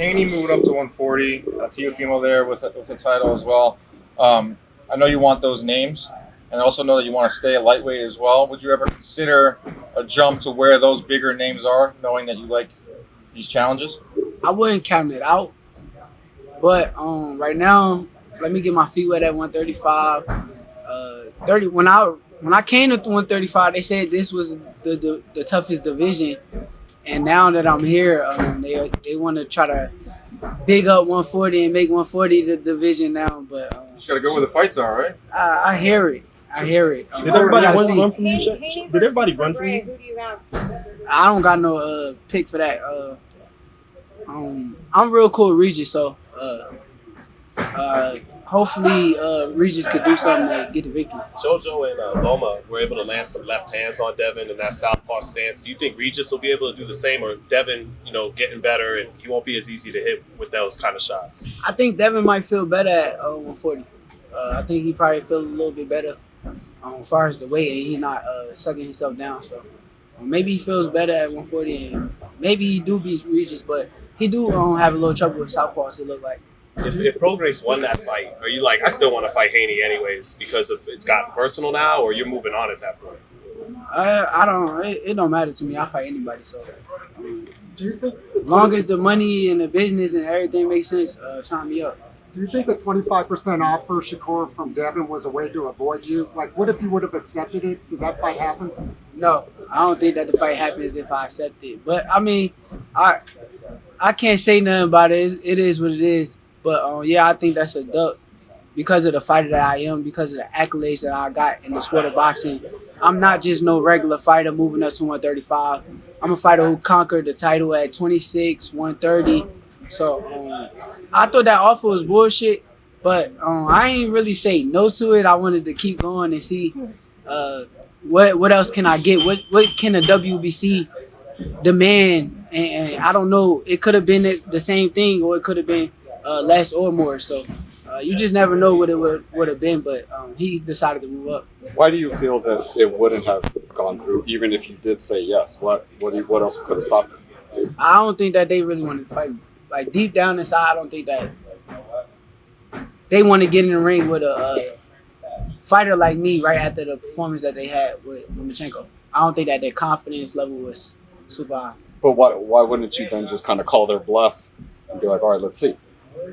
Haney moving up to 140, Teofimo there with a title as well. I know you want those names, and I also know that you want to stay at lightweight as well. Would you ever consider a jump to where those bigger names are, knowing that you like these challenges? I wouldn't count it out, but right now, let me get my feet wet at 135. 30 when I came to 135, they said this was the toughest division, and now that I'm here, they want to try to big up 140 and make 140 the division now. But You just got to go where the fights are, right? I hear it. Did everybody run from you? Did everybody run from you? Who do you have? I don't got no pick for that. I'm real cool with Regis, so hopefully Regis could do something to get the victory. JoJo and Loma were able to land some left hands on Devin in that southpaw stance. Do you think Regis will be able to do the same, or Devin, getting better and he won't be as easy to hit with those kind of shots? I think Devin might feel better at 140. I think he probably feel a little bit better as far as the weight, and he's not sucking himself down. So maybe he feels better at 140, and maybe he do beat Regis, but he do have a little trouble with southpaws, it look like. If Prograis won that fight, are you like, I still want to fight Haney anyways because of it's gotten personal now, or you're moving on at that point? I don't. It don't matter to me. I fight anybody. So, Do you think as long as the money and the business and everything makes sense, sign me up. Do you think the 25% offer Shakur from Devin was a way to avoid you? Like, what if you would have accepted it? Does that fight happen? No, I don't think that the fight happens if I accept it. But I mean, I can't say nothing about it. It is what it is. But yeah, I think that's a duck because of the fighter that I am, because of the accolades that I got in the sport of boxing. I'm not just no regular fighter moving up to 135. I'm a fighter who conquered the title at 26, 130. So I thought that offer was bullshit, but I ain't really say no to it. I wanted to keep going and see what else can I get? What can a WBC demand? And I don't know. It could have been the same thing, or it could have been less or more. So you just never know what it would have been. But he decided to move up. Why do you feel that it wouldn't have gone through, even if you did say yes? What else could have stopped it? I don't think that they really wanted to fight me. Like deep down inside, I don't think that they want to get in the ring with a fighter like me right after the performance that they had with Lomachenko. I don't think that their confidence level was super high. But why wouldn't you then just kind of call their bluff and be like, all right, let's see?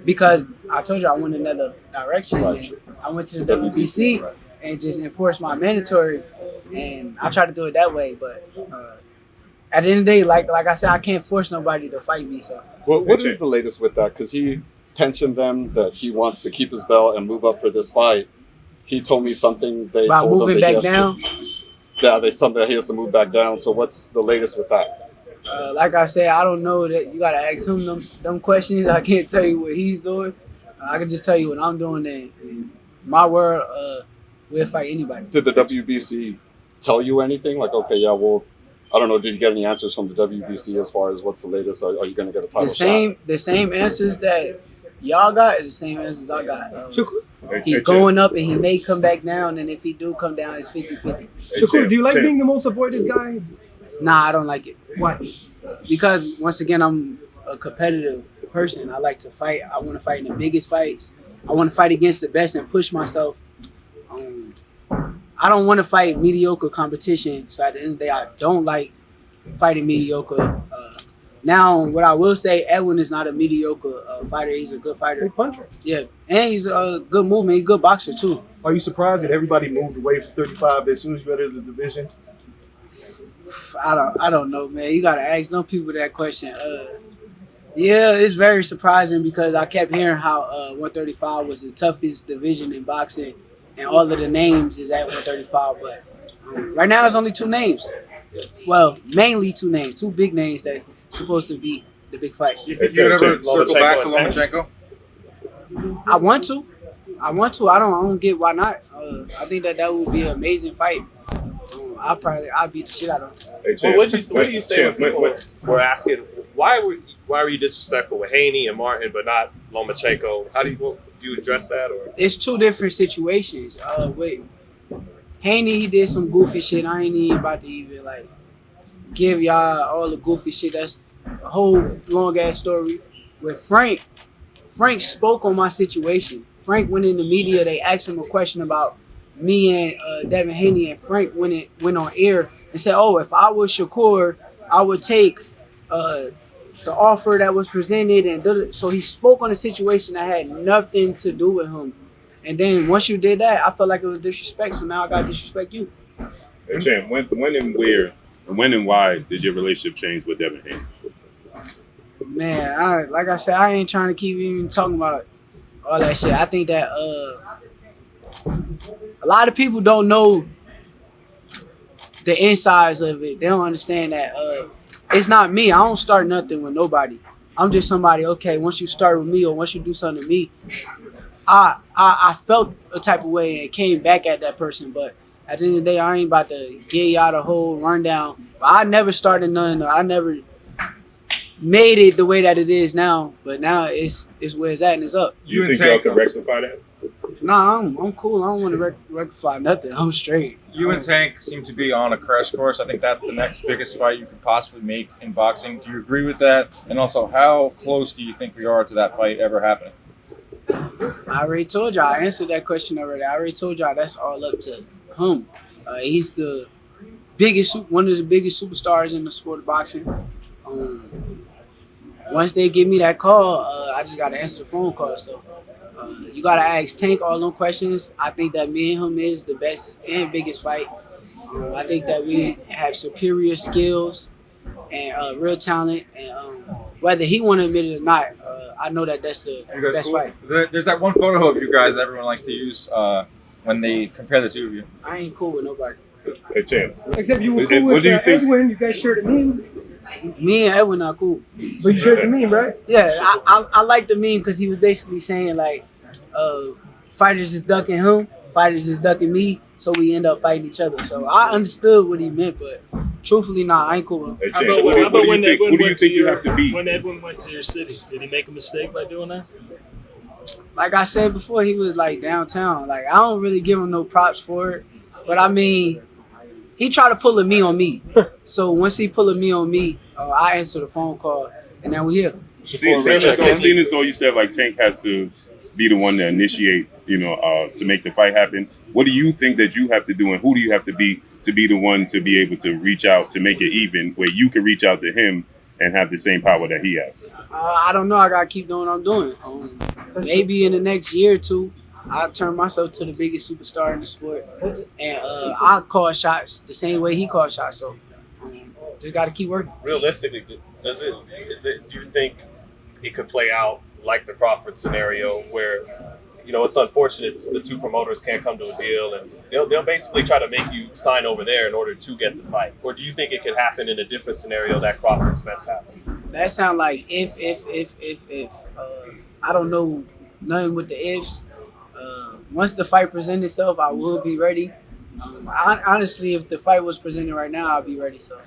Because I told you I went another direction. Right. And I went to the WBC and just enforced my mandatory, and I tried to do it that way. But at the end of the day, like I said, I can't force nobody to fight me. So What is the latest with that? Because he pensioned them that he wants to keep his belt and move up for this fight. He told me something they about told moving him that back down. something that he has to move back down. So what's the latest with that? Like I said, I don't know that. You gotta ask him them questions. I can't tell you what he's doing. I can just tell you what I'm doing. And my word, we'll fight anybody. Did the WBC tell you anything? Like, okay, yeah, well, I don't know. Did you get any answers from the WBC as far as what's the latest? Are you going to get a title shot? The same answers that y'all got is the same answers I got. He's going up and he may come back down, and if he do come down, it's 50-50. Shakur, do you like being the most avoided guy? Nah, I don't like it. Why? Because once again, I'm a competitive person. I like to fight. I want to fight in the biggest fights. I want to fight against the best and push myself. I don't want to fight mediocre competition. So at the end of the day, I don't like fighting mediocre. Now, what I will say, Edwin is not a mediocre fighter. He's a good fighter. Big puncher. Yeah, and he's a good movement. He's a good boxer too. Are you surprised that everybody moved away from 35 as soon as you entered the division? I don't know, man. You gotta ask them people that question. Yeah, it's very surprising because I kept hearing how 135 was the toughest division in boxing, and all of the names is at 135. But right now, it's only two names. Well, mainly two names, two big names that's supposed to be the big fight. You think you'd ever circle back to Lomachenko? I want to. I don't get why not. I think that would be an amazing fight. I'll beat the shit out of him. Well, what do you say when people were asking why were you disrespectful with Haney and Martin but not Lomachenko? How do you address that? Or it's two different situations. With Haney, he did some goofy shit. I ain't even about to even give y'all all the goofy shit. That's a whole long ass story. with Frank, Frank spoke on my situation. Frank went in the media. They asked him a question about me and Devin Haney, and Frank went on air and said, "Oh, if I was Shakur, I would take the offer that was presented." And so he spoke on a situation that had nothing to do with him. And then once you did that, I felt like it was disrespect. So now I got to disrespect you. Hey, Champ, when and why did your relationship change with Devin Haney? Man, like I said, I ain't trying to keep even talking about all that shit. I think that a lot of people don't know the insides of it. They don't understand that it's not me. I don't start nothing with nobody. I'm just somebody, okay, once you start with me or once you do something to me, I felt a type of way and came back at that person. But at the end of the day, I ain't about to give y'all the whole rundown. But I never started nothing. I never made it the way that it is now. But now it's where it's at and it's up. You think y'all can rectify that? Nah, I'm cool. I don't want to rectify nothing. I'm straight. You and Tank seem to be on a crash course. I think that's the next biggest fight you could possibly make in boxing. Do you agree with that? And also, how close do you think we are to that fight ever happening? I already told y'all. I answered that question already. I already told y'all that's all up to him. He's the one of the biggest superstars in the sport of boxing. Once they give me that call, I just got to answer the phone call. So you got to ask Tank all them questions. I think that me and him is the best and biggest fight. I think that we have superior skills and real talent. And whether he want to admit it or not, I know that that's the best fight. There's that one photo of you guys that everyone likes to use when they compare the two of you. I ain't cool with nobody. Hey, Champ. Except you were cool with Edwin. You guys shared a meme. Me and Edwin are cool. But you shared the meme, right? Yeah, I like the meme because he was basically saying like, fighters is ducking him, fighters is ducking me, so we end up fighting each other. So I understood what he meant, but truthfully, nah, I ain't cool with him. Hey, Champ, what do you think you have to beat? When Edwin went to your city, did he make a mistake by doing that? Like I said before, he was like downtown. Like I don't really give him no props for it, but I mean, he tried to pull a me on me. So once he pulled a me on me, I answered the phone call, and now we here. Seeing as though you said like Tank has to be the one to initiate, to make the fight happen. What do you think that you have to do, and who do you have to be the one to be able to reach out to make it even, where you can reach out to him and have the same power that he has? I don't know. I gotta keep doing what I'm doing. Maybe in the next year or two, I'll turn myself to the biggest superstar in the sport, and I'll call shots the same way he calls shots. So just gotta keep working. Realistically, do you think it could play out like the Crawford scenario where, it's unfortunate the two promoters can't come to a deal and they'll basically try to make you sign over there in order to get the fight? Or do you think it could happen in a different scenario that Crawford Spence happened? That sound like if. I don't know nothing with the ifs. Once the fight presents itself, I will be ready. Honestly, if the fight was presented right now, I'll be ready. So.